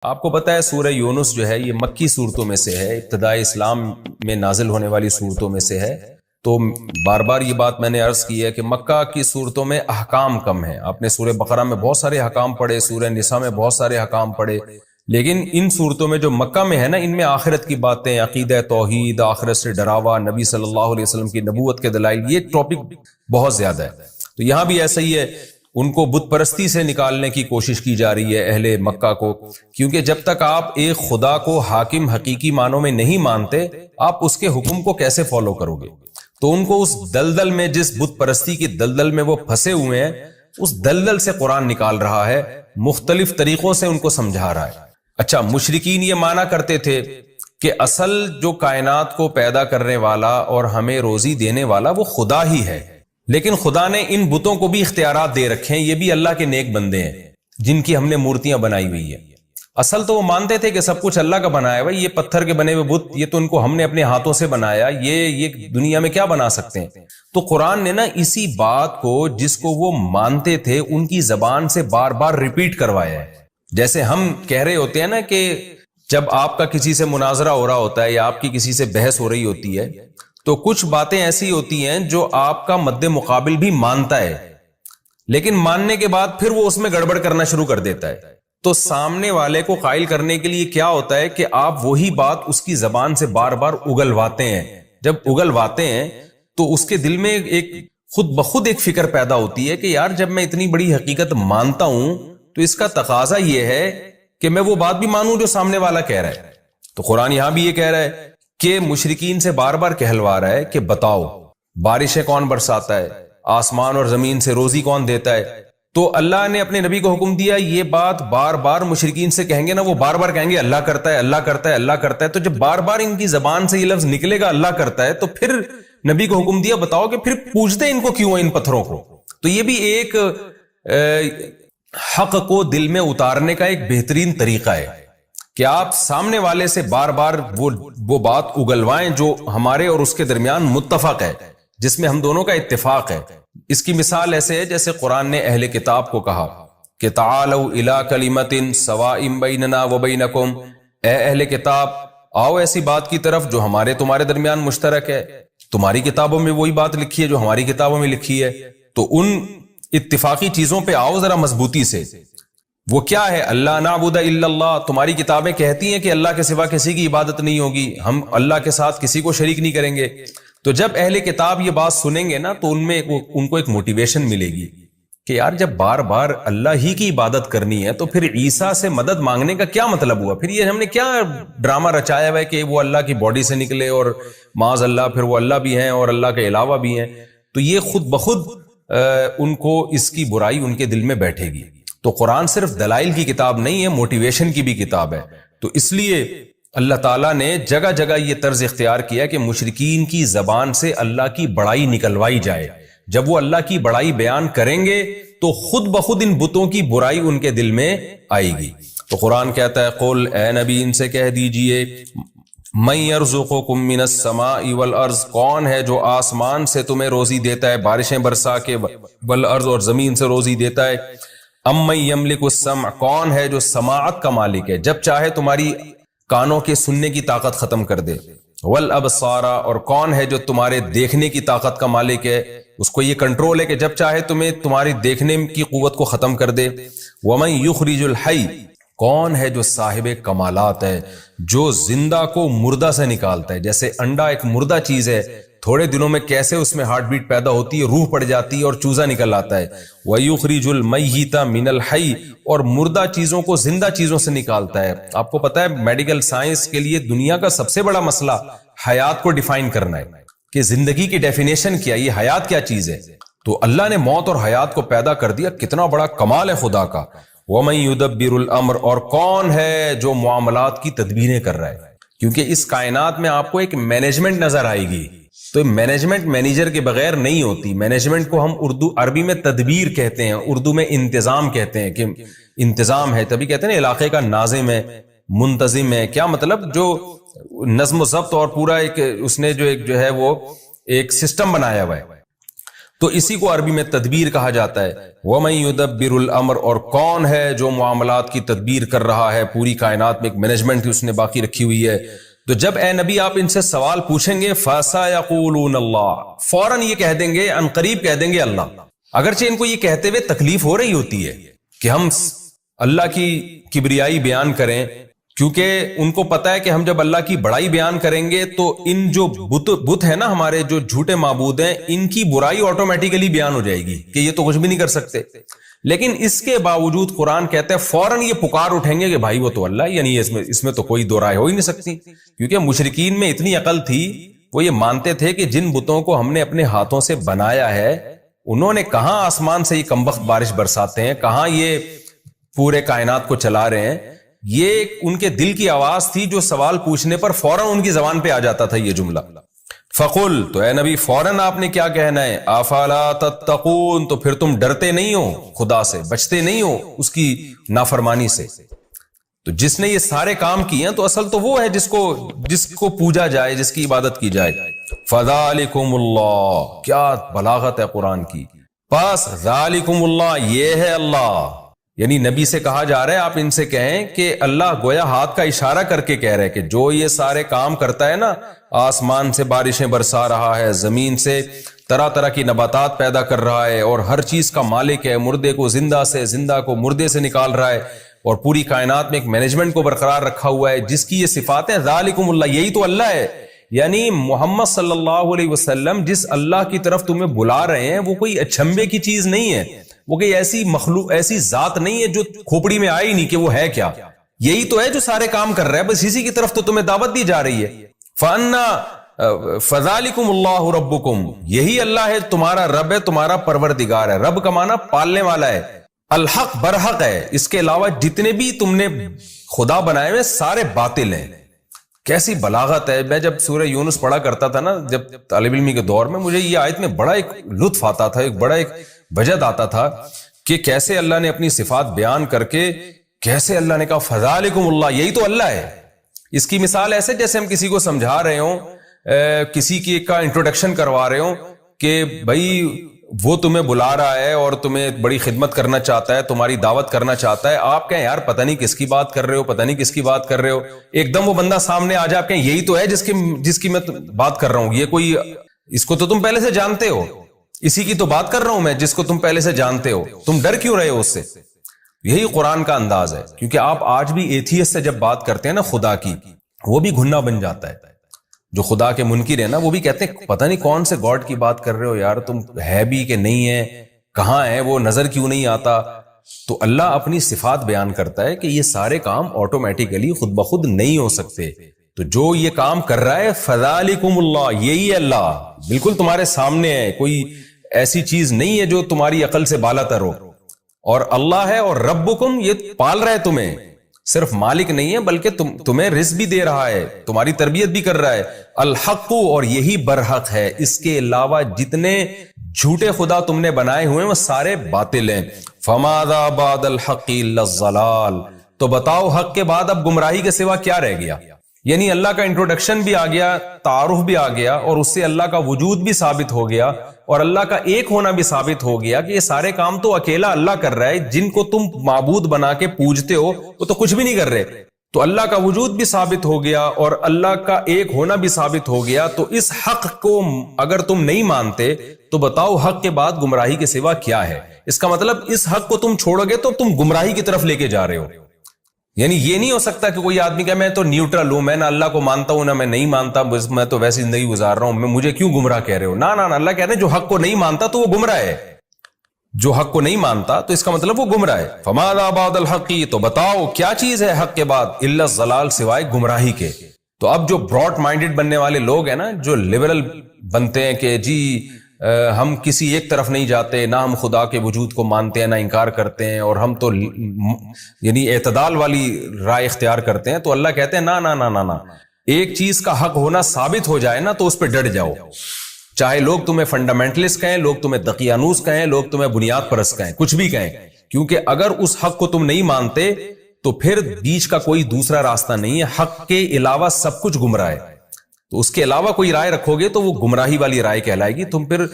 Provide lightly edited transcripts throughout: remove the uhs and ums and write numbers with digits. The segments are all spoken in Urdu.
آپ کو پتہ ہے سورہ یونس جو ہے یہ مکی صورتوں میں سے ہے، ابتدائی اسلام میں نازل ہونے والی صورتوں میں سے ہے۔ تو بار بار یہ بات میں نے عرض کی ہے کہ مکہ کی صورتوں میں احکام کم ہیں۔ آپ نے سورہ بقرہ میں بہت سارے احکام پڑھے، سورہ نساء میں بہت سارے احکام پڑھے، لیکن ان صورتوں میں جو مکہ میں ہے نا، ان میں آخرت کی باتیں، عقیدہ توحید، آخرت سے ڈراوا، نبی صلی اللہ علیہ وسلم کی نبوت کے دلائل، یہ ٹاپک بہت زیادہ ہے۔ تو یہاں بھی ایسا ہی ہے، ان کو بت پرستی سے نکالنے کی کوشش کی جا رہی ہے اہل مکہ کو، کیونکہ جب تک آپ ایک خدا کو حاکم حقیقی معنوں میں نہیں مانتے، آپ اس کے حکم کو کیسے فالو کرو گے؟ تو ان کو اس دلدل میں، جس بت پرستی کی دلدل میں وہ پھنسے ہوئے ہیں، اس دلدل سے قرآن نکال رہا ہے، مختلف طریقوں سے ان کو سمجھا رہا ہے۔ اچھا، مشرکین یہ مانا کرتے تھے کہ اصل جو کائنات کو پیدا کرنے والا اور ہمیں روزی دینے والا وہ خدا ہی ہے، لیکن خدا نے ان بتوں کو بھی اختیارات دے رکھے ہیں، یہ بھی اللہ کے نیک بندے ہیں جن کی ہم نے مورتیاں بنائی ہوئی ہیں۔ اصل تو وہ مانتے تھے کہ سب کچھ اللہ کا بنایا ہوا، یہ پتھر کے بنے ہوئے بت، یہ تو ان کو ہم نے اپنے ہاتھوں سے بنایا، یہ دنیا میں کیا بنا سکتے ہیں؟ تو قرآن نے نا اسی بات کو، جس کو وہ مانتے تھے، ان کی زبان سے بار بار ریپیٹ کروایا ہے۔ جیسے ہم کہہ رہے ہوتے ہیں نا کہ جب آپ کا کسی سے مناظرہ ہو رہا ہوتا ہے یا آپ کی کسی سے بحث ہو رہی ہوتی ہے، تو کچھ باتیں ایسی ہوتی ہیں جو آپ کا مد مقابل بھی مانتا ہے، لیکن ماننے کے بعد پھر وہ اس میں گڑبڑ کرنا شروع کر دیتا ہے۔ تو سامنے والے کو قائل کرنے کے لیے کیا ہوتا ہے کہ آپ وہی بات اس کی زبان سے بار بار اگلواتے ہیں۔ جب اگلواتے ہیں تو اس کے دل میں ایک خود بخود ایک فکر پیدا ہوتی ہے کہ یار جب میں اتنی بڑی حقیقت مانتا ہوں تو اس کا تقاضا یہ ہے کہ میں وہ بات بھی مانوں جو سامنے والا کہہ رہا ہے۔ تو قرآن یہاں بھی یہ کہہ رہا ہے کہ مشرکین سے بار بار کہلوا رہا ہے کہ بتاؤ بارشیں کون برساتا ہے، آسمان اور زمین سے روزی کون دیتا ہے؟ تو اللہ نے اپنے نبی کو حکم دیا، یہ بات بار بار مشرکین سے کہیں گے نا، وہ بار بار کہیں گے اللہ کرتا ہے، اللہ کرتا ہے، اللہ کرتا ہے۔ تو جب بار بار ان کی زبان سے یہ لفظ نکلے گا اللہ کرتا ہے، تو پھر نبی کو حکم دیا بتاؤ کہ پھر پوچھتے ان کو کیوں ہیں ان پتھروں کو؟ تو یہ بھی ایک حق کو دل میں اتارنے کا ایک بہترین طریقہ ہے کہ آپ سامنے والے سے بار بار وہ بات اگلوائیں جو ہمارے اور اس کے درمیان متفق ہے، جس میں ہم دونوں کا اتفاق ہے۔ اس کی مثال ایسے ہے جیسے قرآن نے اہل کتاب کو کہا کہ تعالوا الی کلمۃ سواء بیننا وبینکم، اے اہل کتاب آؤ ایسی بات کی طرف جو ہمارے تمہارے درمیان مشترک ہے۔ تمہاری کتابوں میں وہی بات لکھی ہے جو ہماری کتابوں میں لکھی ہے، تو ان اتفاقی چیزوں پہ آؤ ذرا مضبوطی سے۔ وہ کیا ہے؟ اللہ نعبد الا اللہ، تمہاری کتابیں کہتی ہیں کہ اللہ کے سوا کسی کی عبادت نہیں ہوگی، ہم اللہ کے ساتھ کسی کو شریک نہیں کریں گے۔ تو جب اہل کتاب یہ بات سنیں گے نا تو ان کو ایک موٹیویشن ملے گی کہ یار جب بار بار اللہ ہی کی عبادت کرنی ہے تو پھر عیسیٰ سے مدد مانگنے کا کیا مطلب ہوا؟ پھر یہ ہم نے کیا ڈرامہ رچایا ہوا ہے کہ وہ اللہ کی باڈی سے نکلے اور معاذ اللہ پھر وہ اللہ بھی ہیں اور اللہ کے علاوہ بھی ہیں؟ تو یہ خود بخود ان کو اس کی برائی ان کے دل میں بیٹھے گی۔ تو قرآن صرف دلائل کی کتاب نہیں ہے، موٹیویشن کی بھی کتاب ہے۔ تو اس لیے اللہ تعالیٰ نے جگہ جگہ یہ طرز اختیار کیا کہ مشرکین کی زبان سے اللہ کی بڑائی نکلوائی جائے۔ جب وہ اللہ کی بڑائی بیان کریں گے تو خود بخود ان بتوں کی برائی ان کے دل میں آئے گی۔ تو قرآن کہتا ہے قل، اے نبی ان سے کہہ دیجئے، من یرزقکم من السماء والارض، کون ہے جو آسمان سے تمہیں روزی دیتا ہے، بارشیں برسا کے، والارض اور زمین سے روزی دیتا ہے، امن یملک السمع، کون ہے جو سماعت کا مالک ہے، جب چاہے تمہاری کانوں کے سننے کی طاقت ختم کر دے، والابصار، اور کون ہے جو تمہارے دیکھنے کی طاقت کا مالک ہے، اس کو یہ کنٹرول ہے کہ جب چاہے تمہیں تمہاری دیکھنے کی قوت کو ختم کر دے، ومن یخرج الحی، کون ہے جو صاحب کمالات ہے، جو زندہ کو مردہ سے نکالتا ہے۔ جیسے انڈا ایک مردہ چیز ہے، تھوڑے دنوں میں کیسے اس میں ہارٹ بیٹ پیدا ہوتی ہے، روح پڑ جاتی ہے اور چوزا نکل آتا ہے۔ وَيُخْرِجُ الْمَيِّتَ مِنَ الْحَيِّ، اور مردہ چیزوں کو زندہ چیزوں سے نکالتا ہے۔ آپ کو پتا ہے میڈیکل سائنس کے لیے دنیا کا سب سے بڑا مسئلہ حیات کو ڈیفائن کرنا ہے کہ زندگی کی ڈیفینیشن کیا، یہ حیات کیا چیز ہے۔ تو اللہ نے موت اور حیات کو پیدا کر دیا، کتنا بڑا کمال ہے خدا کا۔ وَمَن يُدَبِّرُ الْأَمْرَ، اور کون ہے جو معاملات کی تدبیریں کر رہا ہے، کیونکہ اس کائنات میں آپ کو ایک مینجمنٹ نظر آئے گی۔ تو مینجمنٹ مینیجر کے بغیر نہیں ہوتی۔ مینجمنٹ کو ہم عربی میں تدبیر کہتے ہیں، اردو میں انتظام کہتے ہیں، کہ انتظام ہے، تبھی کہتے ہیں نا علاقے کا ناظم ہے، منتظم ہے۔ کیا مطلب؟ جو نظم و ضبط اور پورا ایک اس نے جو ہے وہ ایک سسٹم بنایا ہوا ہے۔ تو اسی کو عربی میں تدبیر کہا جاتا ہے. وَمَن يُدَبِّرُ الْأَمْرَ، اور کون ہے جو معاملات کی تدبیر کر رہا ہے، پوری کائنات میں ایک مینجمنٹ اس نے باقی رکھی ہوئی ہے. تو جب اے نبی آپ ان سے سوال پوچھیں گے فَسَيَقُولُونَ اللَّهُ، فوراً یہ کہہ دیں گے، ان قریب کہہ دیں گے اللہ. اگرچہ ان کو یہ کہتے ہوئے تکلیف ہو رہی ہوتی ہے کہ ہم اللہ کی کبریائی بیان کریں، کیونکہ ان کو پتا ہے کہ ہم جب اللہ کی بڑائی بیان کریں گے تو ان جو بت ہے نا ہمارے جو جھوٹے معبود ہیں، ان کی برائی آٹومیٹیکلی بیان ہو جائے گی کہ یہ تو کچھ بھی نہیں کر سکتے. لیکن اس کے باوجود قرآن کہتا ہے فوراً یہ پکار اٹھیں گے کہ بھائی وہ تو اللہ، یعنی اس میں تو کوئی دو رائے ہو ہی نہیں سکتی. کیونکہ مشرکین میں اتنی عقل تھی، وہ یہ مانتے تھے کہ جن بتوں کو ہم نے اپنے ہاتھوں سے بنایا ہے، انہوں نے کہاں آسمان سے یہ کمبخت بارش برساتے ہیں، کہاں یہ پورے کائنات کو چلا رہے ہیں. یہ ان کے دل کی آواز تھی جو سوال پوچھنے پر فوراً ان کی زبان پہ آ جاتا تھا یہ جملہ. فقل، تو اے نبی فوراً آپ نے کیا کہنا ہے، افلا تتقون، تو پھر تم ڈرتے نہیں ہو خدا سے، بچتے نہیں ہو اس کی نافرمانی سے. تو جس نے یہ سارے کام کیے ہیں تو اصل تو وہ ہے جس کو پوجا جائے، جس کی عبادت کی جائے. فذالکم اللہ، کیا بلاغت ہے قرآن کی. پس ذالکم اللہ، یہ ہے اللہ. یعنی نبی سے کہا جا رہا ہے آپ ان سے کہیں کہ اللہ گویا ہاتھ کا اشارہ کر کے کہہ رہے کہ جو یہ سارے کام کرتا ہے نا، آسمان سے بارشیں برسا رہا ہے، زمین سے طرح طرح کی نباتات پیدا کر رہا ہے، اور ہر چیز کا مالک ہے، مردے کو زندہ سے، زندہ کو مردے سے نکال رہا ہے، اور پوری کائنات میں ایک مینجمنٹ کو برقرار رکھا ہوا ہے، جس کی یہ صفات ہیں، ذالکم اللہ، یہی تو اللہ ہے. یعنی محمد صلی اللہ علیہ وسلم جس اللہ کی طرف تمہیں بلا رہے ہیں وہ کوئی اچھمبے کی چیز نہیں ہے، وہ کوئی ایسی مخلوق، ایسی ذات نہیں ہے جو کھوپڑی میں آئی نہیں کہ وہ ہے کیا. یہی تو ہے جو سارے کام کر رہا ہے، بس اسی کی طرف تو تمہیں دعوت دی جا رہی ہے. فَذَلِكُمُ اللَّهُ رَبُّكُمْ، یہی اللہ ہے، تمہارا رب ہے، تمہارا پروردگار ہے. رب کا معنی پالنے والا ہے، الحق برحق ہے. اس کے علاوہ جتنے بھی تم نے خدا بنائے ہوئے سارے باطل ہیں. کیسی بلاغت ہے. میں جب سورہ یونس پڑھا کرتا تھا نا جب طالب علمی کے دور میں، مجھے یہ آیت میں بڑا ایک لطف آتا تھا، ایک وجد آتا تھا کہ کیسے اللہ نے اپنی صفات بیان کر کے، کیسے اللہ نے کہا فذالکم اللہ، یہی تو اللہ ہے. اس کی مثال ایسے جیسے ہم کسی کو سمجھا رہے ہوں، کسی کی کا انٹروڈکشن کروا رہے ہوں کہ بھائی وہ تمہیں بلا رہا ہے اور تمہیں بڑی خدمت کرنا چاہتا ہے، تمہاری دعوت کرنا چاہتا ہے. آپ کہیں یار پتہ نہیں کس کی بات کر رہے ہو، پتہ نہیں کس کی بات کر رہے ہو. ایک دم وہ بندہ سامنے آ جائے، آپ کہیں یہی تو ہے جس کی میں بات کر رہا ہوں. یہ کوئی، اس کو تو تم پہلے سے جانتے ہو، اسی کی تو بات کر رہا ہوں میں جس کو تم پہلے سے جانتے ہو. تم ڈر کیوں رہے ہو اس سے؟ یہی قرآن کا انداز ہے. کیونکہ آپ آج بھی ایتھیسٹ سے جب بات کرتے ہیں نا خدا کی، وہ بھی گھننا بن جاتا ہے. جو خدا کے منکر ہیں نا، وہ بھی کہتے ہیں پتہ نہیں کون سے گاڈ کی بات کر رہے ہو یار، تم ہے بھی کہ نہیں ہے، کہاں ہے وہ، نظر کیوں نہیں آتا. تو اللہ اپنی صفات بیان کرتا ہے کہ یہ سارے کام آٹومیٹیکلی خود بخود نہیں ہو سکتے. تو جو یہ کام کر رہا ہے فذالکم اللہ، یہی ہے اللہ، بالکل تمہارے سامنے ہے، کوئی ایسی چیز نہیں ہے جو تمہاری عقل سے بالا تر ہو. اور اللہ ہے، اور ربکم، یہ پال رہا ہے تمہیں، صرف مالک نہیں ہے بلکہ تمہیں رزق بھی دے رہا ہے، تمہاری تربیت بھی کر رہا ہے. الحق، اور یہی برحق ہے. اس کے علاوہ جتنے جھوٹے خدا تم نے بنائے ہوئے وہ سارے باطل ہیں. فماذا بعد الحق الا الضلال، تو بتاؤ حق کے بعد اب گمراہی کے سوا کیا رہ گیا. یعنی اللہ کا انٹروڈکشن بھی آ گیا، تعارف بھی آ گیا، اور اس سے اللہ کا وجود بھی ثابت ہو گیا، اور اللہ کا ایک ہونا بھی ثابت ہو گیا کہ یہ سارے کام تو اکیلا اللہ کر رہا ہے. جن کو تم معبود بنا کے پوجتے ہو وہ تو کچھ بھی نہیں کر رہے. تو اللہ کا وجود بھی ثابت ہو گیا اور اللہ کا ایک ہونا بھی ثابت ہو گیا. تو اس حق کو اگر تم نہیں مانتے تو بتاؤ حق کے بعد گمراہی کے سوا کیا ہے. اس کا مطلب اس حق کو تم چھوڑو گے تو تم گمراہی کی طرف لے کے جا رہے ہو. یعنی یہ نہیں ہو سکتا کہ کوئی آدمی کہ میں تو نیوٹرل ہوں، میں نہ اللہ کو مانتا ہوں نہ میں نہیں مانتا، میں تو ویسی زندگی گزار رہا ہوں، مجھے کیوں گمراہ کہہ رہے ہو. نہ اللہ کہہ رہے ہیں جو حق کو نہیں مانتا تو وہ گمراہ ہے. جو حق کو نہیں مانتا تو اس کا مطلب وہ گمراہ ہے. فماذا بعد الحق، تو بتاؤ کیا چیز ہے حق کے بعد، الا الضلال، سوائے گمراہی کے. تو اب جو براڈ مائنڈڈ بننے والے لوگ ہیں نا، جو لبرل بنتے ہیں کہ جی ہم کسی ایک طرف نہیں جاتے، نہ ہم خدا کے وجود کو مانتے ہیں نہ انکار کرتے ہیں، اور ہم تو یعنی اعتدال والی رائے اختیار کرتے ہیں. تو اللہ کہتے ہیں نہ، ایک چیز کا حق ہونا ثابت ہو جائے نا تو اس پہ ڈٹ جاؤ. چاہے لوگ تمہیں فنڈامنٹلسٹ کہیں، لوگ تمہیں دقیانوس کہیں، لوگ تمہیں بنیاد پرست کہیں، کچھ بھی کہیں، کیونکہ اگر اس حق کو تم نہیں مانتے تو پھر بیچ کا کوئی دوسرا راستہ نہیں ہے. حق کے علاوہ سب کچھ گمراہ ہے. تو اس کے علاوہ کوئی رائے رکھوگے تو وہ گمراہی والی رائے کہلائے گی، تم پھر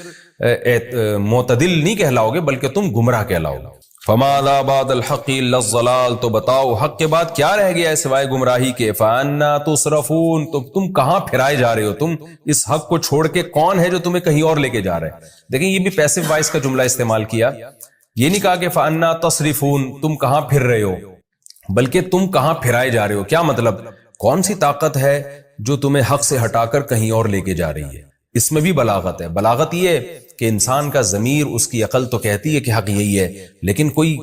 معتدل نہیں کہلاؤ گے بلکہ تم گمراہ کہلاؤ گے۔ فماذا بعد الحق الا الضلال، تو بتاؤ حق کے بعد کیا رہ گیا ہے سوائے گمراہی کے؟ فانا تصرفون، تو تم کہاں پھرائے جا رہے ہو؟ تم اس حق کو چھوڑ کے کون ہے جو تمہیں کہیں اور لے کے جا رہا ہے؟ دیکھیں یہ بھی پیسو وائس کا جملہ استعمال کیا، یہ نہیں کہا کہ فانا تصرفون تم کہاں پھر رہے ہو، بلکہ تم کہاں پھرائے جا رہے ہو۔ کیا مطلب؟ کون سی طاقت ہے جو تمہیں حق سے ہٹا کر کہیں اور لے کے جا رہی ہے؟ اس میں بھی بلاغت ہے۔ بلاغت یہ کہ انسان کا ضمیر، اس کی عقل تو کہتی ہے کہ حق یہی ہے، لیکن کوئی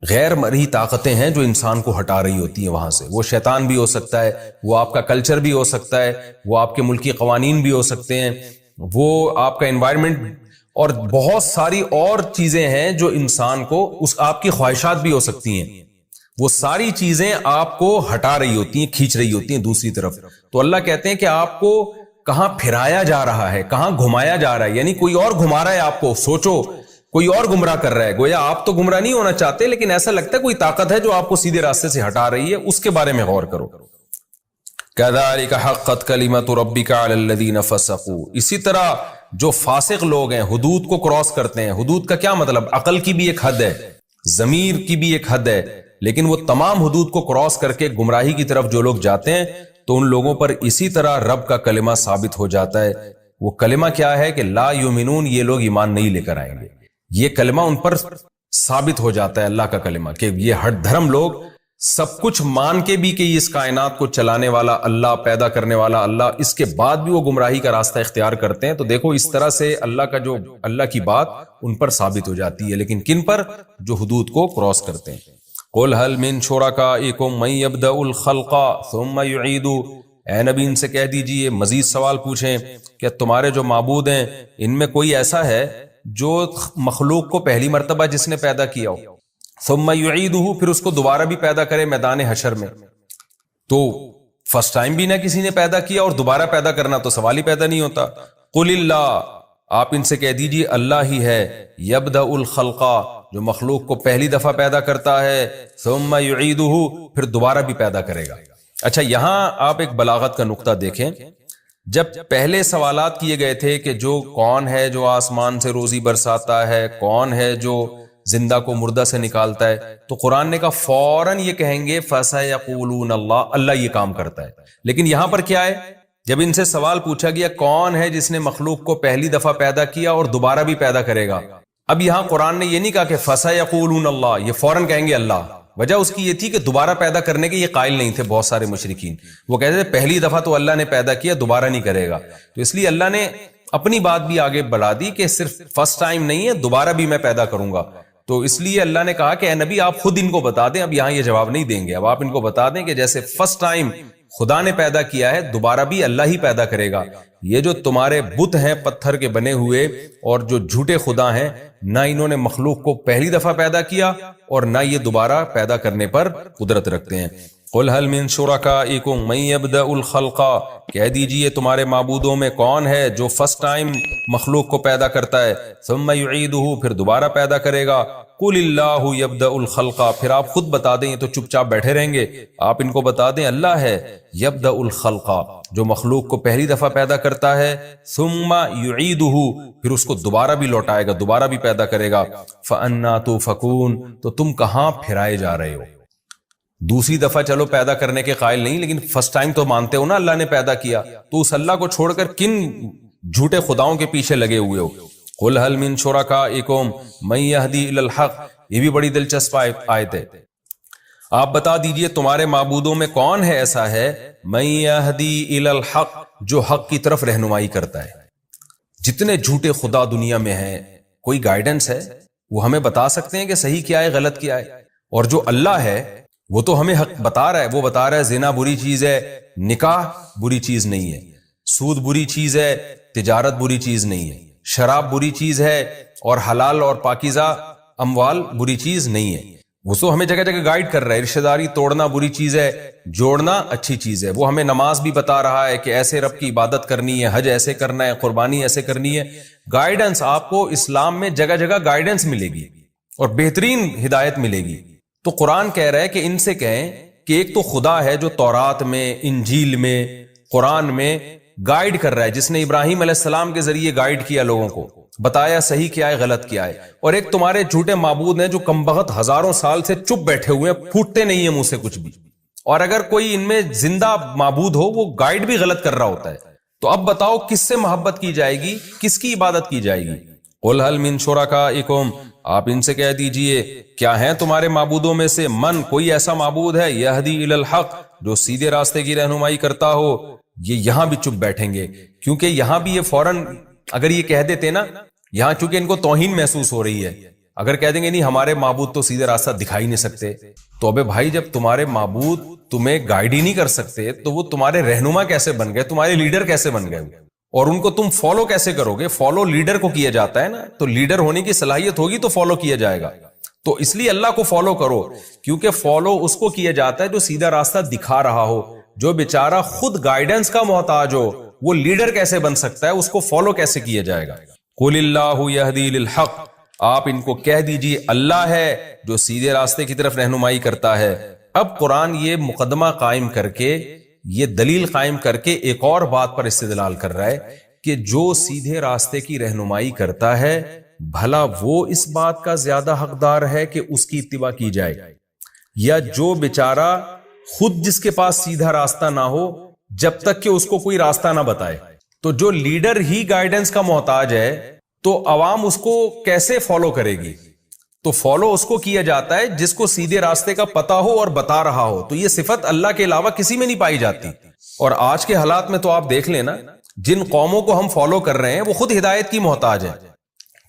غیر مرئی طاقتیں ہیں جو انسان کو ہٹا رہی ہوتی ہیں وہاں سے۔ وہ شیطان بھی ہو سکتا ہے، وہ آپ کا کلچر بھی ہو سکتا ہے، وہ آپ کے ملکی قوانین بھی ہو سکتے ہیں، وہ آپ کا انوائرمنٹ، اور بہت ساری اور چیزیں ہیں جو انسان کو، اس آپ کی خواہشات بھی ہو سکتی ہیں، وہ ساری چیزیں آپ کو ہٹا رہی ہوتی ہیں، کھینچ رہی ہوتی ہیں دوسری طرف۔ تو اللہ کہتے ہیں کہ آپ کو کہاں پھرایا جا رہا ہے، کہاں گھمایا جا رہا ہے، یعنی کوئی اور گھما رہا ہے آپ کو۔ سوچو کوئی اور گمراہ کر رہا ہے، گویا آپ تو گمراہ نہیں ہونا چاہتے لیکن ایسا لگتا ہے کوئی طاقت ہے جو آپ کو سیدھے راستے سے ہٹا رہی ہے، اس کے بارے میں غور کرو۔ كذلك حقت كلمة ربك على الذين فسقوا، اسی طرح جو فاسق لوگ ہیں، حدود کو کراس کرتے ہیں۔ حدود کا کیا مطلب؟ عقل کی بھی ایک حد ہے، ضمیر کی بھی ایک حد ہے، لیکن وہ تمام حدود کو کراس کر کے گمراہی کی طرف جو لوگ جاتے ہیں تو ان لوگوں پر اسی طرح رب کا کلمہ ثابت ہو جاتا ہے۔ وہ کلمہ کیا ہے کہ لا یؤمنون، یہ لوگ ایمان نہیں لے کر آئیں گے۔ یہ کلمہ ان پر ثابت ہو جاتا ہے، اللہ کا کلمہ، کہ یہ ہٹ دھرم لوگ سب کچھ مان کے بھی کہ اس کائنات کو چلانے والا اللہ، پیدا کرنے والا اللہ، اس کے بعد بھی وہ گمراہی کا راستہ اختیار کرتے ہیں۔ تو دیکھو اس طرح سے اللہ کی بات ان پر ثابت ہو جاتی ہے، لیکن کن پر؟ جو حدود کو کراس کرتے ہیں۔ قل هل من شرکائکم من یبدأ الخلق ثم یعید، اے نبی ان سے کہہ دیجئے، مزید سوال پوچھیں کہ تمہارے جو معبود ہیں ان میں کوئی ایسا ہے جو مخلوق کو پہلی مرتبہ جس نے پیدا کیا ہو، ثم یعیدہ، پھر اس کو دوبارہ بھی پیدا کرے میدان حشر میں؟ تو فرسٹ ٹائم بھی نہ کسی نے پیدا کیا اور دوبارہ پیدا کرنا تو سوال ہی پیدا نہیں ہوتا۔ قل اللہ، آپ ان سے کہہ دیجئے اللہ ہی ہے، یبدأ الخلق، جو مخلوق کو پہلی دفعہ پیدا کرتا ہے، ثم یعیدہ، پھر دوبارہ بھی پیدا کرے گا۔ اچھا یہاں آپ ایک بلاغت کا نقطہ دیکھیں، جب پہلے سوالات کیے گئے تھے کہ جو کون ہے جو آسمان سے روزی برساتا ہے، کون ہے جو زندہ کو مردہ سے نکالتا ہے، تو قرآن نے کہا فوراً یہ کہیں گے فَسَيَقُولُونَ اللَّهُ، اللہ یہ کام کرتا ہے۔ لیکن یہاں پر کیا ہے؟ جب ان سے سوال پوچھا گیا کون ہے جس نے مخلوق کو پہلی دفعہ پیدا کیا اور دوبارہ بھی پیدا کرے گا، اب یہاں قرآن نے یہ نہیں کہا کہ فَسَيَقُولُونَ اللَّهُ، یہ فوراً کہیں گے اللہ۔ وجہ اس کی یہ تھی کہ دوبارہ پیدا کرنے کے یہ قائل نہیں تھے بہت سارے مشرکین، وہ کہتے تھے پہلی دفعہ تو اللہ نے پیدا کیا، دوبارہ نہیں کرے گا۔ تو اس لیے اللہ نے اپنی بات بھی آگے بڑھا دی کہ صرف فرسٹ ٹائم نہیں ہے، دوبارہ بھی میں پیدا کروں گا۔ تو اس لیے اللہ نے کہا کہ اے نبی آپ خود ان کو بتا دیں، اب یہاں یہ جواب نہیں دیں گے، اب آپ ان کو بتا دیں کہ جیسے فرسٹ ٹائم خدا نے پیدا کیا ہے، دوبارہ بھی اللہ ہی پیدا کرے گا۔ یہ جو تمہارے بت ہیں پتھر کے بنے ہوئے اور جو جھوٹے خدا ہیں، نہ انہوں نے مخلوق کو پہلی دفعہ پیدا کیا اور نہ یہ دوبارہ پیدا کرنے پر قدرت رکھتے ہیں۔ قل هل من شرکائکم من یبدأ الخلق، کہہ دیجئے تمہارے معبودوں میں کون ہے جو فرسٹ ٹائم مخلوق کو پیدا کرتا ہے، ثم یعیدہ، پھر دوبارہ پیدا کرے گا۔ قل اللہ یبدأ الخلق، پھر آپ خود بتا دیں، یہ تو چپ چاپ بیٹھے رہیں گے، آپ ان کو بتا دیں اللہ ہے یبدأ الخلق، جو مخلوق کو پہلی دفعہ پیدا کرتا ہے، ثم یعیدہ، پھر اس کو دوبارہ بھی لوٹائے گا، دوبارہ بھی پیدا کرے گا۔ فأنا تؤفکون، تو تم کہاں پھرائے جا رہے ہو؟ دوسری دفعہ چلو پیدا کرنے کے قائل نہیں، لیکن فرسٹ ٹائم تو مانتے ہو نا اللہ نے پیدا کیا، تو اس اللہ کو چھوڑ کر کن جھوٹے خداؤں کے پیچھے لگے ہوئے ہو؟ قل هل من شرکائکم من یہدی الی الحق، یہ بھی بڑی دلچسپ آیت ہے۔ آپ بتا دیجئے تمہارے معبودوں میں کون ہے ایسا ہے من یہدی الی الحق، جو حق کی طرف رہنمائی کرتا ہے۔ جتنے جھوٹے خدا دنیا میں ہیں، کوئی گائیڈنس ہے؟ وہ ہمیں بتا سکتے ہیں کہ صحیح کیا ہے غلط کیا ہے؟ اور جو اللہ ہے وہ تو ہمیں حق بتا رہا ہے، وہ بتا رہا ہے زنا بری چیز ہے، نکاح بری چیز نہیں ہے، سود بری چیز ہے، تجارت بری چیز نہیں ہے، شراب بری چیز ہے، اور حلال اور پاکیزہ اموال بری چیز نہیں ہے۔ وہ تو ہمیں جگہ جگہ گائیڈ کر رہا ہے، رشتہ داری توڑنا بری چیز ہے، جوڑنا اچھی چیز ہے۔ وہ ہمیں نماز بھی بتا رہا ہے کہ ایسے رب کی عبادت کرنی ہے، حج ایسے کرنا ہے، قربانی ایسے کرنی ہے۔ گائیڈنس آپ کو اسلام میں جگہ جگہ گائیڈنس ملے گی اور بہترین ہدایت ملے گی۔ تو قرآن کہہ رہا ہے کہ ان سے کہیں کہ ایک تو خدا ہے جو تورات میں، انجیل میں، قرآن میں گائیڈ کر رہا ہے، جس نے ابراہیم علیہ السلام کے ذریعے گائیڈ کیا لوگوں کو، بتایا صحیح کیا ہے غلط کیا ہے، اور ایک تمہارے جھوٹے معبود ہیں جو کمبخت ہزاروں سال سے چپ بیٹھے ہوئے ہیں، پھوٹتے نہیں ہیں منہ سے کچھ بھی، اور اگر کوئی ان میں زندہ معبود ہو وہ گائیڈ بھی غلط کر رہا ہوتا ہے. تو اب بتاؤ کس سے محبت کی جائے گی، کس کی عبادت کی جائے گی؟ قل هل من شرکائکم، آپ ان سے کہہ دیجئے کیا ہیں تمہارے معبودوں میں سے من، کوئی ایسا معبود ہے، یہدی الی الحق، جو سیدھے راستے کی رہنمائی کرتا ہو. یہ یہاں بھی چپ بیٹھیں گے، کیونکہ یہاں بھی یہ فوراً اگر یہ کہہ دیتے نا، یہاں چونکہ ان کو توہین محسوس ہو رہی ہے، اگر کہہ دیں گے نہیں ہمارے معبود تو سیدھے راستہ دکھائی نہیں سکتے، تو ابے بھائی جب تمہارے معبود تمہیں گائیڈ ہی نہیں کر سکتے تو وہ تمہارے رہنما کیسے بن گئے، تمہارے لیڈر کیسے بن گئے، اور ان کو تم فالو کیسے کرو گے؟ فالو لیڈر کو کیا جاتا ہے نا، تو لیڈر ہونے کی صلاحیت ہوگی تو فالو کیا جائے گا. تو اس لیے اللہ کو فالو کرو، کیونکہ فالو اس کو کیا جاتا ہے جو سیدھا راستہ دکھا رہا ہو. جو بیچارہ خود گائیڈنس کا محتاج ہو وہ لیڈر کیسے بن سکتا ہے، اس کو فالو کیسے کیا جائے گا؟ قل اللہ یہدی للحق، آپ ان کو کہہ دیجئے اللہ ہے جو سیدھے راستے کی طرف رہنمائی کرتا ہے. اب قرآن یہ مقدمہ قائم کر کے، یہ دلیل قائم کر کے ایک اور بات پر استدلال کر رہا ہے کہ جو سیدھے راستے کی رہنمائی کرتا ہے بھلا وہ اس بات کا زیادہ حقدار ہے کہ اس کی اتباع کی جائے، یا جو بیچارہ خود جس کے پاس سیدھا راستہ نہ ہو جب تک کہ اس کو کوئی راستہ نہ بتائے. تو جو لیڈر ہی گائیڈنس کا محتاج ہے تو عوام اس کو کیسے فالو کرے گی؟ تو فالو اس کو کیا جاتا ہے جس کو سیدھے راستے کا پتہ ہو اور بتا رہا ہو. تو یہ صفت اللہ کے علاوہ کسی میں نہیں پائی جاتی. اور آج کے حالات میں تو آپ دیکھ لینا، جن قوموں کو ہم فالو کر رہے ہیں وہ خود ہدایت کی محتاج ہیں.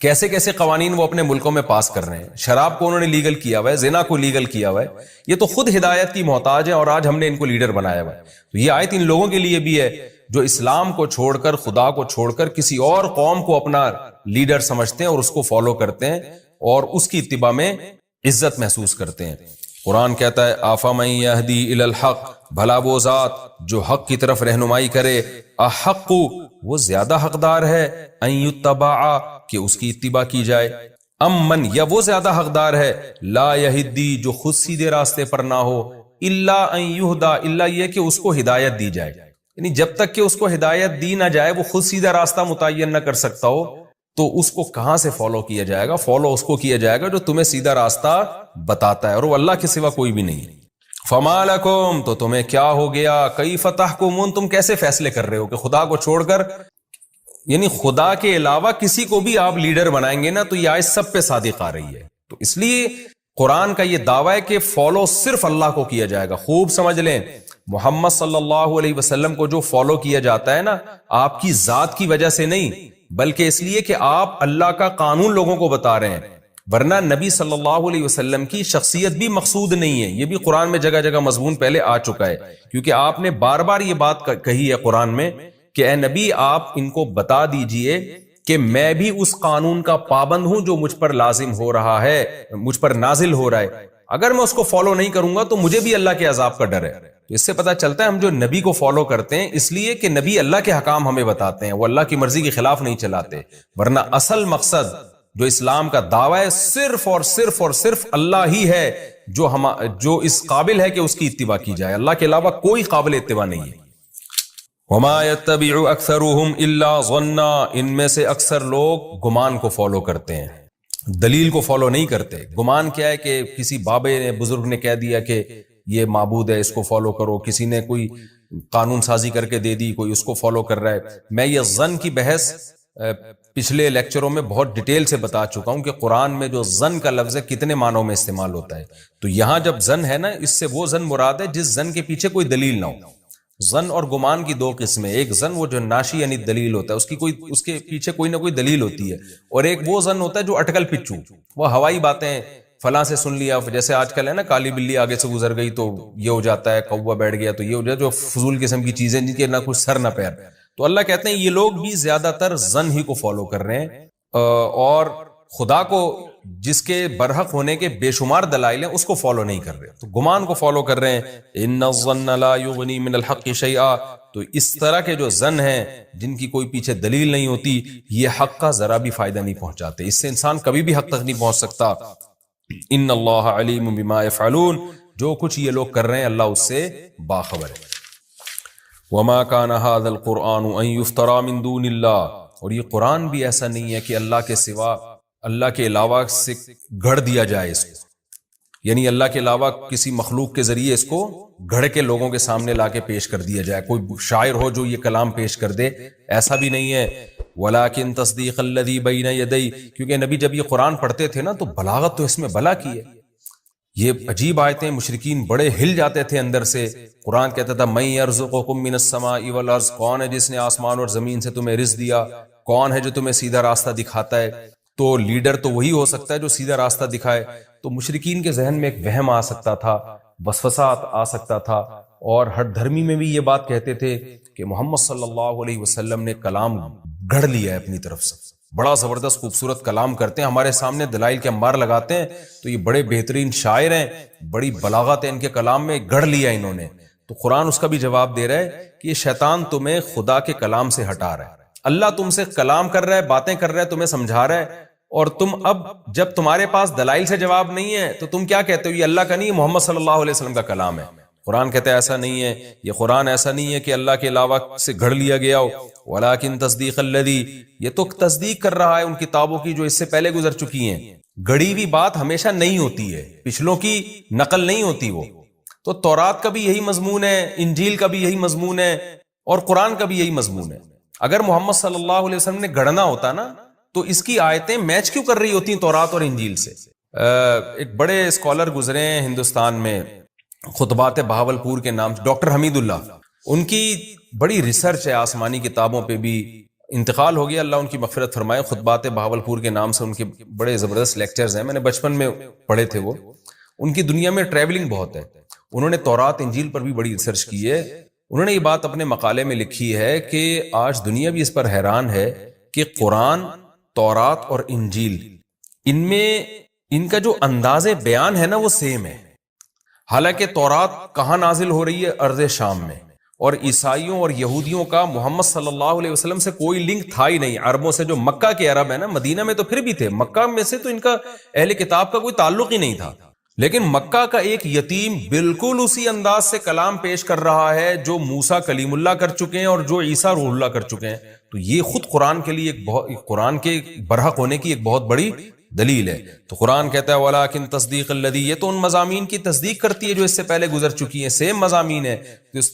کیسے کیسے قوانین وہ اپنے ملکوں میں پاس کر رہے ہیں، شراب کو انہوں نے لیگل کیا ہوا ہے، زنا کو لیگل کیا ہوا ہے، یہ تو خود ہدایت کی محتاج ہے، اور آج ہم نے ان کو لیڈر بنایا ہوا ہے. تو یہ آیت ان لوگوں کے لیے بھی ہے جو اسلام کو چھوڑ کر، خدا کو چھوڑ کر کسی اور قوم کو اپنا لیڈر سمجھتے ہیں اور اس کو فالو کرتے ہیں اور اس کی اتباع میں عزت محسوس کرتے ہیں. قرآن کہتا ہے آفمن یہدی الی الحق، بھلا وہ ذات جو حق کی طرف رہنمائی کرے، احق، وہ زیادہ حقدار ہے، ان یتبع، کہ اس کی اتباع کی جائے، ام من، یا وہ زیادہ حقدار ہے، لا یہدی، جو خود سیدھے راستے پر نہ ہو، الا ان یہدا، الا یہ کہ اس کو ہدایت دی جائے. یعنی جب تک کہ اس کو ہدایت دی نہ جائے، وہ خود سیدھا راستہ متعین نہ کر سکتا ہو، تو اس کو کہاں سے فالو کیا جائے گا؟ فالو اس کو کیا جائے گا جو تمہیں سیدھا راستہ بتاتا ہے، اور وہ اللہ کے سوا کوئی بھی نہیں. فما لکم، تو تمہیں کیا ہو گیا، کیف تحکمون، تم کیسے فیصلے کر رہے ہو کہ خدا کو چھوڑ کر، یعنی خدا کے علاوہ کسی کو بھی آپ لیڈر بنائیں گے نا تو یہ آیت سب پہ صادق آ رہی ہے. تو اس لیے قرآن کا یہ دعویٰ ہے کہ فالو صرف اللہ کو کیا جائے گا. خوب سمجھ لیں، محمد صلی اللہ علیہ وسلم کو جو فالو کیا جاتا ہے نا، آپ کی ذات کی وجہ سے نہیں، بلکہ اس لیے کہ آپ اللہ کا قانون لوگوں کو بتا رہے ہیں. ورنہ نبی صلی اللہ علیہ وسلم کی شخصیت بھی مقصود نہیں ہے. یہ بھی قرآن میں جگہ جگہ مضمون پہلے آ چکا ہے، کیونکہ آپ نے بار بار یہ بات کہی ہے قرآن میں کہ اے نبی آپ ان کو بتا دیجئے کہ میں بھی اس قانون کا پابند ہوں جو مجھ پر لازم ہو رہا ہے، مجھ پر نازل ہو رہا ہے. اگر میں اس کو فالو نہیں کروں گا تو مجھے بھی اللہ کے عذاب کا ڈر ہے. تو اس سے پتہ چلتا ہے ہم جو نبی کو فالو کرتے ہیں اس لیے کہ نبی اللہ کے حکام ہمیں بتاتے ہیں، وہ اللہ کی مرضی کے خلاف نہیں چلاتے. ورنہ اصل مقصد جو اسلام کا دعویٰ ہے صرف اور صرف اور صرف اللہ ہی ہے جو اس قابل ہے کہ اس کی اتباع کی جائے. اللہ کے علاوہ کوئی قابل اتباع نہیں ہے. وما يتبع اکثرهم الا ظنا، ان میں سے اکثر لوگ گمان کو فالو کرتے ہیں، دلیل کو فالو نہیں کرتے. گمان کیا ہے کہ کسی بابے نے، بزرگ نے کہہ دیا کہ یہ معبود ہے اس کو فالو کرو، کسی نے کوئی قانون سازی کر کے دے دی، کوئی اس کو فالو کر رہا ہے. میں یہ ظن کی بحث پچھلے لیکچروں میں بہت ڈیٹیل سے بتا چکا ہوں کہ قرآن میں جو ظن کا لفظ ہے کتنے معنوں میں استعمال ہوتا ہے. تو یہاں جب ظن ہے نا، اس سے وہ ظن مراد ہے جس ظن کے پیچھے کوئی دلیل نہ ہو. ظن اور گمان کی دو قسمیں، ایک ظن وہ جو ناشی یعنی دلیل ہوتا ہے، اس کے پیچھے کوئی نہ کوئی دلیل ہوتی ہے، اور ایک وہ ظن ہوتا ہے جو اٹکل پچو، وہ ہوائی باتیں، فلاں سے سن لیا، جیسے آج کل ہے نا کالی بلی آگے سے گزر گئی تو یہ ہو جاتا ہے، کوا بیٹھ گیا تو یہ ہو جاتا ہے، جو فضول قسم کی چیزیں جن کے نہ کچھ سر نہ پیر. تو اللہ کہتے ہیں یہ لوگ بھی زیادہ تر ظن ہی کو فالو کر رہے ہیں، اور خدا کو جس کے برحق ہونے کے بے شمار دلائل ہیں اس کو فالو نہیں کر رہے، تو گمان کو فالو کر رہے ہیں. ان الظن لا یغنی من الحق شیئا، تو اس طرح کے جو ظن ہیں جن کی کوئی پیچھے دلیل نہیں ہوتی، یہ حق کا ذرا بھی فائدہ نہیں پہنچاتے، اس سے انسان کبھی بھی حق تک نہیں پہنچ سکتا. ان اللہ علیم بما یفعلون، جو کچھ یہ لوگ کر رہے ہیں اللہ اس سے باخبر ہے. وما كان هذا القرآن ان يفترى من دون اللہ، اور یہ قرآن بھی ایسا نہیں ہے کہ اللہ کے سوا، اللہ کے علاوہ سے گھڑ دیا جائے اس کو، یعنی اللہ کے علاوہ کسی مخلوق کے ذریعے اس کو گھڑ کے لوگوں کے سامنے لا کے پیش کر دیا جائے، کوئی شاعر ہو جو یہ کلام پیش کر دے، ایسا بھی نہیں ہے۔ وَلَٰكِن تَصْدِيقَ الَّذِي بَيْنَ يَدَيْهِ، کیونکہ نبی جب یہ قرآن پڑھتے تھے نا تو بلاغت تو اس میں بلا کی ہے، یہ عجیب آیتیں، مشرکین بڑے ہل جاتے تھے اندر سے۔ قرآن کہتا تھا مَن يَرْزُقُكُم مِّنَ السَّمَاءِ وَالْأَرْضِ، کون ہے جس نے آسمان اور زمین سے تمہیں رزق دیا، کون ہے جو تمہیں سیدھا راستہ دکھاتا ہے؟ تو لیڈر تو وہی ہو سکتا ہے جو سیدھا راستہ دکھائے۔ تو مشرکین کے ذہن میں ایک وہم آ سکتا تھا، وسوسہ آ سکتا تھا، اور ہر دھرمی میں بھی یہ بات کہتے تھے کہ محمد صلی اللہ علیہ وسلم نے کلام گھڑ لیا ہے اپنی طرف سے، بڑا زبردست خوبصورت کلام کرتے ہیں، ہمارے سامنے دلائل کے انبار لگاتے ہیں، تو یہ بڑے بہترین شاعر ہیں، بڑی بلاغت ہے ان کے کلام میں، گھڑ لیا انہوں نے۔ تو قرآن اس کا بھی جواب دے رہا ہے کہ یہ شیطان تمہیں خدا کے کلام سے ہٹا رہا ہے، اللہ تم سے کلام کر رہا ہے، باتیں کر رہا ہے، تمہیں سمجھا رہا ہے، اور تم اب جب تمہارے پاس دلائل سے جواب نہیں ہے تو تم کیا کہتے ہو یہ اللہ کا نہیں ہے، محمد صلی اللہ علیہ وسلم کا کلام ہے۔ قرآن کہتا ہے ایسا نہیں ہے، یہ قرآن ایسا نہیں ہے کہ اللہ کے علاوہ سے گھڑ لیا گیا ہو۔ وَلَٰكِن تَصْدِيقَ الَّذِي، یہ تو تصدیق کر رہا ہے ان کتابوں کی جو اس سے پہلے گزر چکی ہیں۔ گھڑی ہوئی بات ہمیشہ نہیں ہوتی ہے، پچھلوں کی نقل نہیں ہوتی وہ۔ تو تورات کا بھی یہی مضمون ہے، انجیل کا بھی یہی مضمون ہے، اور قرآن کا بھی یہی مضمون ہے۔ اگر محمد صلی اللہ علیہ وسلم نے گھڑنا ہوتا نا تو اس کی آیتیں میچ کیوں کر رہی ہوتی ہیں تورات اور انجیل سے؟ ایک بڑے اسکالر گزرے ہیں ہندوستان میں، خطبات بہاولپور کے نام سے، ڈاکٹر حمید اللہ، ان کی بڑی ریسرچ ہے آسمانی کتابوں پہ بھی، انتقال ہو گیا، اللہ ان کی مغفرت فرمائے۔ خطبات بہاولپور کے نام سے ان کے بڑے زبردست لیکچرز ہیں، میں نے بچپن میں پڑھے تھے وہ۔ ان کی دنیا میں ٹریولنگ بہت ہے، انہوں نے تورات انجیل پر بھی بڑی ریسرچ کی ہے۔ انہوں نے یہ بات اپنے مقالے میں لکھی ہے کہ آج دنیا بھی اس پر حیران ہے کہ قرآن، تورات اور انجیل، ان میں ان کا جو انداز بیان ہے نا وہ سیم ہے۔ حالانکہ تورات کہاں نازل ہو رہی ہے؟ ارض شام میں، اور عیسائیوں اور یہودیوں کا محمد صلی اللہ علیہ وسلم سے کوئی لنک تھا ہی نہیں۔ عربوں سے، جو مکہ کے عرب ہیں نا، مدینہ میں تو پھر بھی تھے، مکہ میں سے تو ان کا اہل کتاب کا کوئی تعلق ہی نہیں تھا۔ لیکن مکہ کا ایک یتیم بالکل اسی انداز سے کلام پیش کر رہا ہے جو موسیٰ کلیم اللہ کر چکے ہیں اور جو عیسیٰ روح اللہ کر چکے ہیں۔ تو یہ خود قرآن کے لیے قرآن کے برحق ہونے کی ایک بہت بڑی دلیل ہے۔ تو قرآن کہتا ہے وَلَٰكِن تَصْدِيقَ الَّذِي، یہ تو ان مضامین کی تصدیق کرتی ہے جو اس سے پہلے گزر چکی ہیں، سیم مضامین ہے،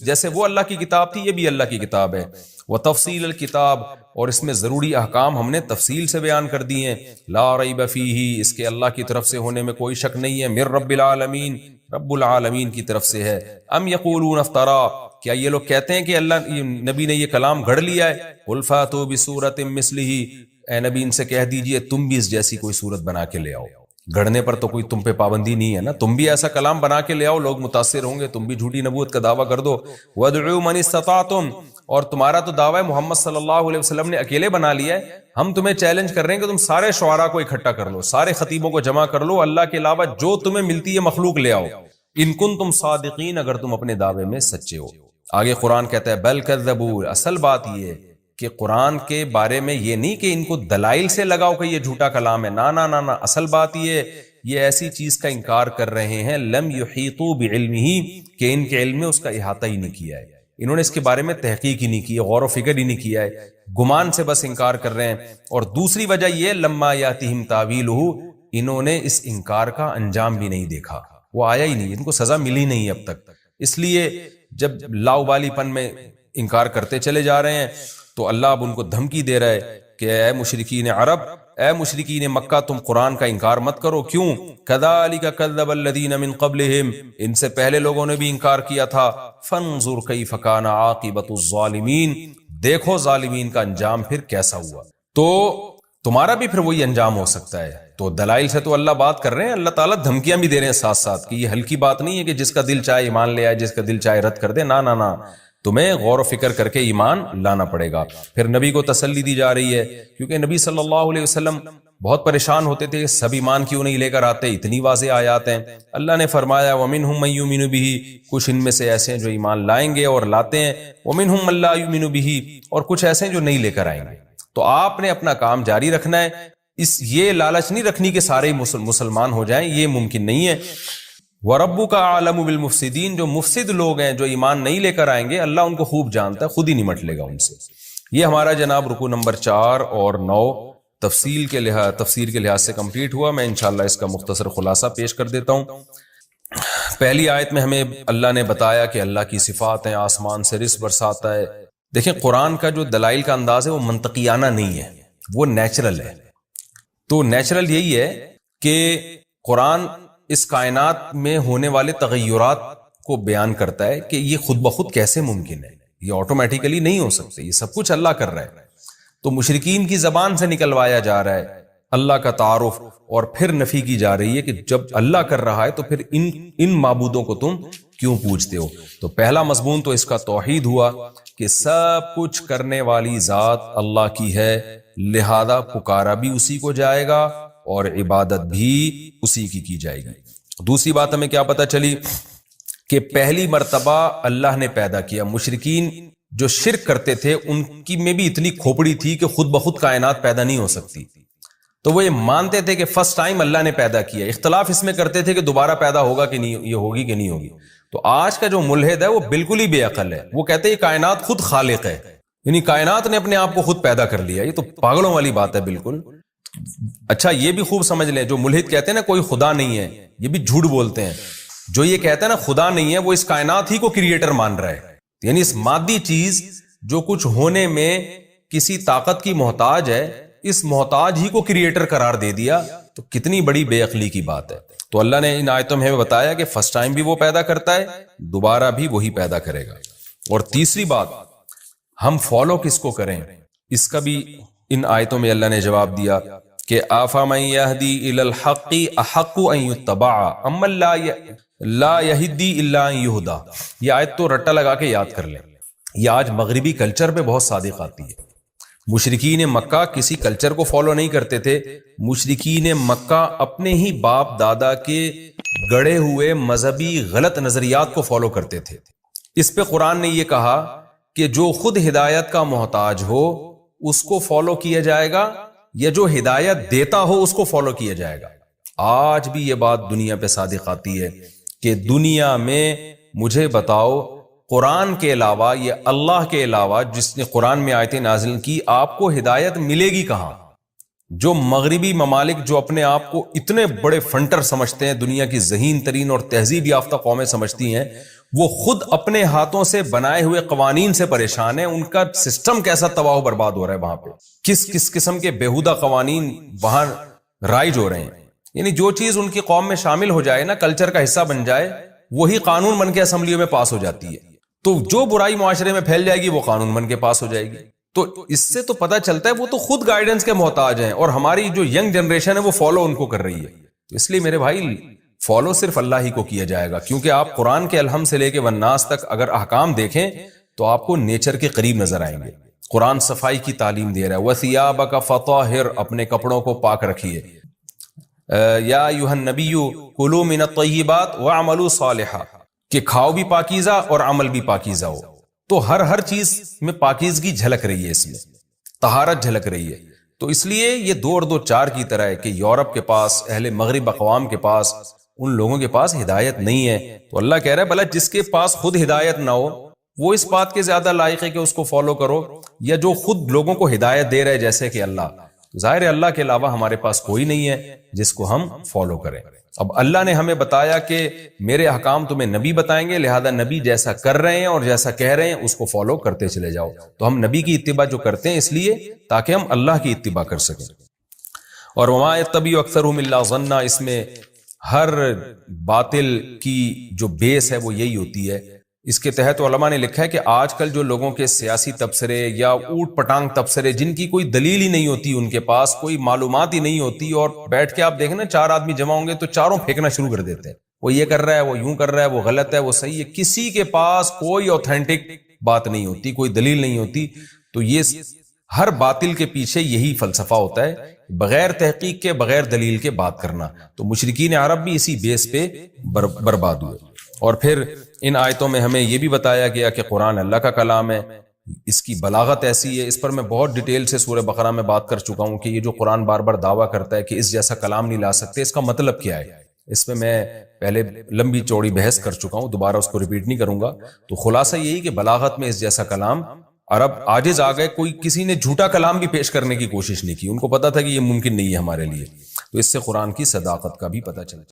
جیسے وہ اللہ کی کتاب تھی یہ بھی اللہ کی کتاب ہے۔ وَتَفْصِيلَ الْكِتاب، اور اس میں ضروری احکام ہم نے تفصیل سے بیان کر دیے ہیں۔ لَا رَيْبَ فِيهِ، اس کے اللہ کی طرف سے ہونے میں کوئی شک نہیں ہے۔ مِن رب العالمین، رب العالمین کی طرف سے ہے۔ ام یقولون افترا، کیا یہ لوگ کہتے ہیں کہ اللہ نبی نے یہ کلام گھڑ لیا ہے؟ قل فاتوا بسورۃ مثلہ، اے نبی ان سے کہہ دیجئے تم بھی اس جیسی کوئی صورت بنا کے لے آؤ۔ گھڑنے پر تو کوئی تم پہ پابندی نہیں ہے نا، تم بھی ایسا کلام بنا کے لے آؤ، لوگ متاثر ہوں گے، تم بھی جھوٹی نبوت کا دعویٰ کر دو۔ وَادْعُوا مَنِ اسْتَطَعْتُمْ، اور تمہارا تو دعویٰ محمد صلی اللہ علیہ وسلم نے اکیلے بنا لیا ہے، ہم تمہیں چیلنج کر رہے ہیں کہ تم سارے شعراء کو اکٹھا کر لو، سارے خطیبوں کو جمع کر لو، اللہ کے علاوہ جو تمہیں ملتی ہے مخلوق لے آؤ، ان کنتم صادقین، اگر تم اپنے دعوے میں سچے ہو۔ آگے قرآن کہتا ہے بل کذبوا، اصل بات یہ ہے کہ قرآن کے بارے میں یہ نہیں کہ ان کو دلائل سے لگاؤ کہ یہ جھوٹا کلام ہے، نا نا نا نا، اصل بات یہ ایسی چیز کا انکار کر رہے ہیں لم یحیطوا بعلمہ، کہ ان کے علم میں اس کا احاطہ ہی نہیں کیا ہے، انہوں نے اس کے بارے میں تحقیق ہی نہیں کی ہے، غور و فکر ہی نہیں کیا ہے، گمان سے بس انکار کر رہے ہیں۔ اور دوسری وجہ یہ لما یاتہم تاویلہ، انہوں نے اس انکار کا انجام بھی نہیں دیکھا، وہ آیا ہی نہیں، ان کو سزا ملی نہیں اب تک، اس لیے جب لاؤبالی پن میں انکار کرتے چلے جا رہے ہیں تو اللہ اب ان کو دھمکی دے رہا ہے کہ اے مشرکین عرب، اے مشرکین مکہ، تم قرآن کا انکار مت کرو۔ کیوں؟ کذالک کذب الذین من قبلہم، ان سے پہلے لوگوں نے بھی انکار کیا تھا۔ فانظر کیف کان عاقبۃ الظالمین، دیکھو ظالمین کا انجام پھر کیسا ہوا۔ تو تمہارا بھی پھر وہی انجام ہو سکتا ہے۔ تو دلائل سے تو اللہ بات کر رہے ہیں، اللہ تعالیٰ دھمکیاں بھی دے رہے ہیں ساتھ ساتھ، کہ یہ ہلکی بات نہیں ہے کہ جس کا دل چاہے ایمان لے آئے، جس کا دل چاہے رد کر دے، نا نا نا، تمہیں غور و فکر کر کے ایمان لانا پڑے گا۔ پھر نبی کو تسلی دی جا رہی ہے، کیونکہ نبی صلی اللہ علیہ وسلم بہت پریشان ہوتے تھے کہ سب ایمان کیوں نہیں لے کر آتے، اتنی واضح آیات ہیں۔ اللہ نے فرمایا وَمِنْهُمْ مَن يُؤْمِنُ بِهِ، کچھ ان میں سے ایسے ہیں جو ایمان لائیں گے اور لاتے ہیں، وَمِنْهُمْ مَن لَّا يُؤْمِنُ بِهِ، اور کچھ ایسے ہیں جو نہیں لے کر آئیں گے۔ تو آپ نے اپنا کام جاری رکھنا ہے، یہ لالچ نہیں رکھنی کہ سارے مسلمان ہو جائیں، یہ ممکن نہیں ہے۔ وَرَبُّكَ أَعْلَمُ بِالْمُفْسِدِينَ، جو مفسد لوگ ہیں، جو ایمان نہیں لے کر آئیں گے، اللہ ان کو خوب جانتا ہے، خود ہی نمٹ لے گا ان سے۔ یہ ہمارا جناب رکوع نمبر 4 اور 9 تفسیر کے لحاظ سے کمپلیٹ ہوا۔ میں انشاءاللہ اس کا مختصر خلاصہ پیش کر دیتا ہوں۔ پہلی آیت میں ہمیں اللہ نے بتایا کہ اللہ کی صفات ہیں، آسمان سے رزق برساتا ہے۔ دیکھیں قرآن کا جو دلائل کا انداز ہے وہ منطقیانہ نہیں ہے، وہ نیچرل ہے۔ تو نیچرل یہی ہے کہ قرآن اس کائنات میں ہونے والے تغیرات کو بیان کرتا ہے کہ یہ خود بخود کیسے ممکن ہے، یہ آٹومیٹیکلی نہیں ہو سکتے، یہ سب کچھ اللہ کر رہا ہے۔ تو مشرکین کی زبان سے نکلوایا جا رہا ہے اللہ کا تعارف، اور پھر نفی کی جا رہی ہے کہ جب اللہ کر رہا ہے تو پھر ان معبودوں کو تم کیوں پوجتے ہو۔ تو پہلا مضمون تو اس کا توحید ہوا کہ سب کچھ کرنے والی ذات اللہ کی ہے، لہذا پکارا بھی اسی کو جائے گا اور عبادت بھی اسی کی جائے گی۔ دوسری بات ہمیں کیا پتہ چلی کہ پہلی مرتبہ اللہ نے پیدا کیا۔ مشرکین جو شرک کرتے تھے ان کی میں بھی اتنی کھوپڑی تھی کہ خود بخود کائنات پیدا نہیں ہو سکتی، تو وہ یہ مانتے تھے کہ فرسٹ ٹائم اللہ نے پیدا کیا۔ اختلاف اس میں کرتے تھے کہ دوبارہ پیدا ہوگا کہ نہیں، یہ ہوگی کہ نہیں ہوگی۔ تو آج کا جو ملحد ہے وہ بالکل ہی بے عقل ہے، وہ کہتے ہیں کائنات خود خالق ہے، یعنی کائنات نے اپنے آپ کو خود پیدا کر لیا۔ یہ تو پاگلوں والی بات ہے بالکل۔ اچھا یہ بھی خوب سمجھ لیں، جو ملحد کہتے ہیں نا کوئی خدا نہیں ہے، یہ بھی جھوٹ بولتے ہیں۔ جو یہ کہتا ہے نا خدا نہیں ہے، وہ اس کائنات ہی کو کریٹر مان رہا ہے، یعنی اس مادی چیز جو کچھ ہونے میں کسی طاقت کی محتاج ہے، اس محتاج ہی کو کریٹر قرار دے دیا، تو کتنی بڑی بے عقلی کی بات ہے۔ تو اللہ نے ان آیتوں میں بتایا کہ فرسٹ ٹائم بھی وہ پیدا کرتا ہے، دوبارہ بھی وہی پیدا کرے گا۔ اور تیسری بات، ہم فالو کس کو کریں، اس کا بھی ان آیتوں میں اللہ نے جواب دیا کہ آفامن یہدی الی الحق احق ان یتبع اما لا یہدی الا ان یہدی۔ یہ آیت تو رٹا لگا کے یاد کر لیں، یہ آج مغربی کلچر پہ بہت صادق آتی ہے۔ مشرکین مکہ کسی کلچر کو فالو نہیں کرتے تھے، مشرکین مکہ اپنے ہی باپ دادا کے گڑے ہوئے مذہبی غلط نظریات کو فالو کرتے تھے۔ اس پہ قرآن نے یہ کہا کہ جو خود ہدایت کا محتاج ہو اس کو فالو کیا جائے گا، یا جو ہدایت دیتا ہو اس کو فالو کیا جائے گا۔ آج بھی یہ بات دنیا پہ صادق آتی ہے کہ دنیا میں مجھے بتاؤ قرآن کے علاوہ یا اللہ کے علاوہ جس نے قرآن میں آیتیں نازل کی، آپ کو ہدایت ملے گی کہاں؟ جو مغربی ممالک جو اپنے آپ کو اتنے بڑے فنٹر سمجھتے ہیں، دنیا کی ذہین ترین اور تہذیب یافتہ قومیں سمجھتی ہیں، وہ خود اپنے ہاتھوں سے بنائے ہوئے قوانین سے پریشان ہیں۔ ان کا سسٹم کیسا تباہ و برباد ہو رہا ہے، وہاں پہ کس قسم کے بیہودہ قوانین وہاں رائج ہو رہے ہیں۔ یعنی جو چیز ان کی قوم میں شامل ہو جائے نا، کلچر کا حصہ بن جائے، وہی قانون بن کے اسمبلیوں میں پاس ہو جاتی ہے۔ تو جو برائی معاشرے میں پھیل جائے گی وہ قانون بن کے پاس ہو جائے گی۔ تو اس سے تو پتہ چلتا ہے وہ تو خود گائیڈنس کے محتاج ہیں، اور ہماری جو ینگ جنریشن ہے وہ فالو ان کو کر رہی ہے۔ تو اس لیے میرے بھائی فالو صرف اللہ ہی کو کیا جائے گا، کیونکہ آپ قرآن کے الحم سے لے کے والناس تک اگر احکام دیکھیں تو آپ کو نیچر کے قریب نظر آئیں گے۔ قرآن صفائی کی تعلیم دے رہا ہے، وَثِيَابَكَ فَطَهِّرْ، اپنے کپڑوں کو پاک رکھیے۔ یا ایھا النبی کلوا من الطیبات واعملوا صالحا، کہ کھاؤ بھی پاکیزہ اور عمل بھی پاکیزہ ہو۔ تو ہر چیز میں پاکیزگی جھلک رہی ہے، اس میں طہارت جھلک رہی ہے۔ تو اس لیے یہ 2 اور 2 4 کی طرح ہے کہ یورپ کے پاس، اہل مغرب اقوام کے پاس، ان لوگوں کے پاس ہدایت نہیں ہے۔ تو اللہ کہہ رہا ہے بھلا جس کے پاس خود ہدایت نہ ہو وہ اس بات کے زیادہ لائق ہے کہ اس کو فالو کرو، یا جو خود لوگوں کو ہدایت دے رہے جیسے کہ اللہ۔ ظاہر ہے اللہ کے علاوہ ہمارے پاس کوئی نہیں ہے جس کو ہم فالو کریں۔ اب اللہ نے ہمیں بتایا کہ میرے احکام تمہیں نبی بتائیں گے، لہذا نبی جیسا کر رہے ہیں اور جیسا کہہ رہے ہیں اس کو فالو کرتے چلے جاؤ۔ تو ہم نبی کی اتباع جو کرتے ہیں اس لیے تاکہ ہم اللہ کی اتباع کر سکیں۔ اور وما یتبع اکثرهم الا ظنا، اس میں ہر باطل کی جو بیس ہے وہ یہی ہوتی ہے۔ اس کے تحت علماء نے لکھا ہے کہ آج کل جو لوگوں کے سیاسی تبصرے یا اوٹ پٹانگ تبصرے، جن کی کوئی دلیل ہی نہیں ہوتی، ان کے پاس کوئی معلومات ہی نہیں ہوتی، اور بیٹھ کے آپ دیکھیں نا 4 آدمی جمع ہوں گے تو چاروں پھینکنا شروع کر دیتے ہیں، وہ یہ کر رہا ہے، وہ یوں کر رہا ہے، وہ غلط ہے، وہ صحیح ہے۔ کسی کے پاس کوئی اوتھینٹک بات نہیں ہوتی، کوئی دلیل نہیں ہوتی۔ تو یہ ہر باطل کے پیچھے یہی فلسفہ ہوتا ہے، بغیر تحقیق کے، بغیر دلیل کے بات کرنا۔ تو مشرکین عرب بھی اسی بیس پہ برباد ہوئے۔ اور پھر ان آیتوں میں ہمیں یہ بھی بتایا گیا کہ قرآن اللہ کا کلام ہے، اس کی بلاغت ایسی ہے۔ اس پر میں بہت ڈیٹیل سے سورہ بقرہ میں بات کر چکا ہوں کہ یہ جو قرآن بار بار دعویٰ کرتا ہے کہ اس جیسا کلام نہیں لا سکتے، اس کا مطلب کیا ہے؟ اس میں پہلے لمبی چوڑی بحث کر چکا ہوں، دوبارہ اس کو ریپیٹ نہیں کروں گا۔ تو خلاصہ یہی کہ بلاغت میں اس جیسا کلام عرب عاجز آ گئے، کوئی کسی نے جھوٹا کلام بھی پیش کرنے کی کوشش نہیں کی، ان کو پتا تھا کہ یہ ممکن نہیں ہے ہمارے لیے۔ تو اس سے قرآن کی صداقت کا بھی پتہ چلتا ہے۔